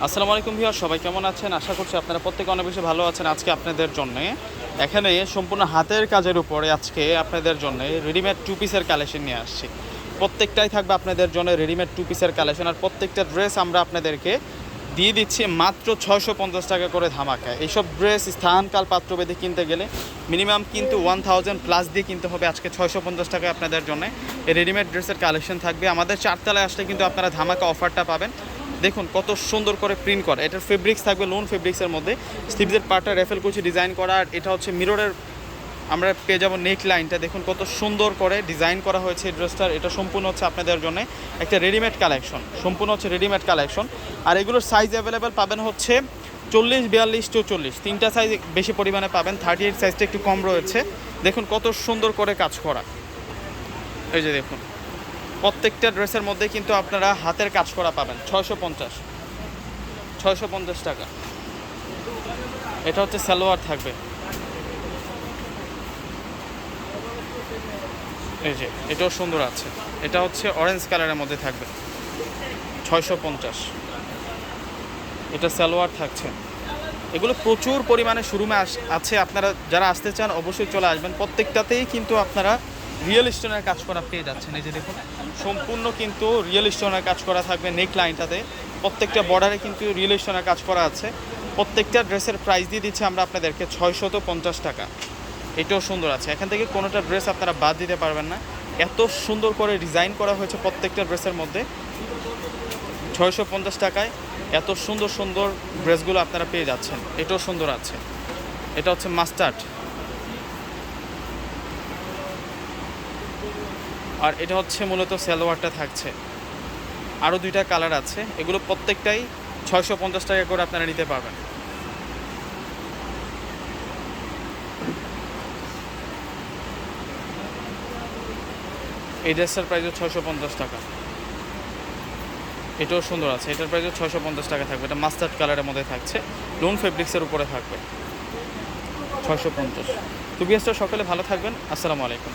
আসসালামু আলাইকুম ভিউয়ার, সবাই কেমন আছেন? আশা করছি আপনারা প্রত্যেকে অনেক বেশি ভালো আছেন। আজকে আপনাদের জন্য এখানে সম্পূর্ণ হাতের কাজের উপরে আজকে আপনাদের জন্য রেডিমেড টু পিসের কালেকশন নিয়ে আসছি। প্রত্যেকটাই থাকবে আপনাদের জন্য রেডিমেড টু পিসের কালেকশন, আর প্রত্যেকটা ড্রেস আমরা আপনাদেরকে দিয়ে দিচ্ছি মাত্র 650 টাকা করে ধামাকা। এইসব ড্রেস স্থানকাল পাত্রভেদে কিনতে গেলে মিনিমাম কিন্তু 1000 প্লাস দিয়ে কিনতে হবে। আজকে 650 টাকায় আপনাদের জন্য এই রেডিমেড ড্রেসের কালেকশন থাকবে। আমাদের চারতলায় আসলে কিন্তু আপনারা ধামাকা অফারটা পাবেন। দেখুন কত সুন্দর করে প্রিন্ট করা, এটার ফেব্রিক্স থাকবে লোন ফেব্রিক্সের মধ্যে। স্লিভসের পার্টটা রেফেল কুচি ডিজাইন করা, আর এটা হচ্ছে মিররের আমরা পেয়ে যাবো নেক লাইনটা। দেখুন কত সুন্দর করে ডিজাইন করা হয়েছে এই ড্রেসটার। এটা সম্পূর্ণ হচ্ছে আপনাদের জন্য একটা রেডিমেড কালেকশন, সম্পূর্ণ হচ্ছে রেডিমেড কালেকশন। আর এগুলোর সাইজ অ্যাভেলেবেল পাবেন হচ্ছে 40, 42, 44 তিনটা সাইজ বেশি পরিমাণে পাবেন। 38 সাইজটা একটু কম রয়েছে। দেখুন কত সুন্দর করে কাজ করা। এই যে দেখুন প্রত্যেকটা ড্রেসের মধ্যে কিন্তু আপনারা হাতের কাজ করা পাবেন। 650 টাকা। এটা হচ্ছে সালোয়ার থাকবে, এই যে এটাও সুন্দর আছে। এটা হচ্ছে অরেঞ্জ কালারের মধ্যে থাকবে, 650। এটা সালোয়ার থাকছে। এগুলো প্রচুর পরিমাণে শোরুমে আছে, আপনারা যারা আসতে চান অবশ্যই চলে আসবেন। প্রত্যেকটাতেই কিন্তু আপনারা রিয়েল স্টোনের কাজ করা পেয়ে যাচ্ছেন। এই যে দেখুন সম্পূর্ণ কিন্তু রিয়েল স্টোনের কাজ করা থাকবে নেক লাইনটাতে। প্রত্যেকটা বর্ডারে কিন্তু রিয়েল স্টোনের কাজ করা আছে। প্রত্যেকটা ড্রেসের প্রাইস দিয়ে দিচ্ছে আমরা আপনাদেরকে 650 টাকা। এটাও সুন্দর আছে, এখান থেকে কোনোটা ড্রেস আপনারা বাদ দিতে পারবেন না। এত সুন্দর করে ডিজাইন করা হয়েছে প্রত্যেকটা ড্রেসের মধ্যে। 650 টাকায় এত সুন্দর সুন্দর ড্রেসগুলো আপনারা পেয়ে যাচ্ছেন। এটাও সুন্দর আছে। এটা হচ্ছে মাস্টার্ড, আর এটা হচ্ছে মূলত সালোয়ারটা থাকছে। আরও দুইটা কালার আছে, এগুলো প্রত্যেকটাই 650 টাকা করে আপনারা নিতে পারবেন। এই ড্রেসটার প্রাইসও 650 টাকা। এটাও সুন্দর আছে, এটার প্রাইসও 650 টাকা থাকবে। এটা মাস্টার্ড কালারের মধ্যে থাকছে, লোন ফেব্রিক্সের উপরে থাকবে, 650। তো বিয়াসটা সকলে ভালো থাকবেন। আসসালামু আলাইকুম।